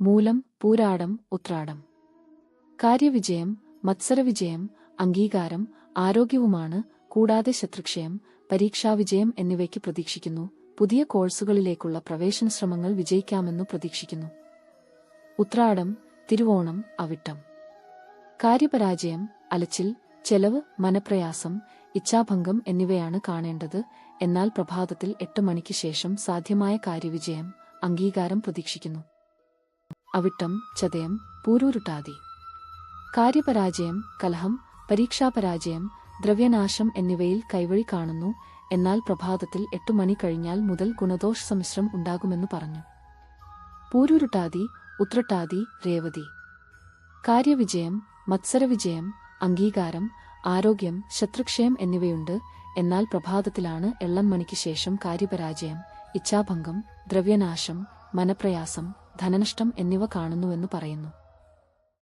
മൂലം, പൂരാടം, ഉത്രാടം. കാര്യവിജയം, മത്സരവിജയം, അംഗീകാരം, ആരോഗ്യവുമാണ്. കൂടാതെ ശത്രുക്ഷയം, പരീക്ഷാവിജയം എന്നിവയ്ക്ക് പ്രതീക്ഷിക്കുന്നു. പുതിയ കോഴ്സുകളിലേക്കുള്ള പ്രവേശന ശ്രമങ്ങൾ വിജയിക്കാമെന്നു പ്രതീക്ഷിക്കുന്നു. ഉത്രാടം, തിരുവോണം, അവിട്ടം. കാര്യപരാജയം, അലച്ചിൽ, ചെലവ്, മനപ്രയാസം, ഇച്ഛാഭംഗം എന്നിവയാണ് കാണേണ്ടത്. എന്നാൽ പ്രഭാതത്തിൽ 8 മണിക്ക് ശേഷം സാധ്യമായ കാര്യവിജയം, അംഗീകാരം പ്രതീക്ഷിക്കുന്നു. അവിട്ടം, ചതയം, പൂരൂരുട്ടാതി. കാര്യപരാജയം, കലഹം, പരീക്ഷാപരാജയം, ദ്രവ്യനാശം എന്നിവയിൽ കൈവഴി കാണുന്നു. എന്നാൽ പ്രഭാതത്തിൽ 8 മണി കഴിഞ്ഞാൽ മുതൽ ഗുണദോഷ സമ്മിശ്രം ഉണ്ടാകുമെന്നു പറഞ്ഞു. പൂരൂരുട്ടാതി, ഉത്രട്ടാതി, രേവതി. കാര്യവിജയം, മത്സരവിജയം, അംഗീകാരം, ആരോഗ്യം, ശത്രുക്ഷയം എന്നിവയുണ്ട്. എന്നാൽ പ്രഭാതത്തിലാണ് 8 മണിക്ക് ശേഷം കാര്യപരാജയം, ഇച്ഛാഭംഗം, ദ്രവ്യനാശം, മനപ്രയാസം, ധനനഷ്ടം എന്നിവ കാണുന്നുവെന്നു പറയുന്നു.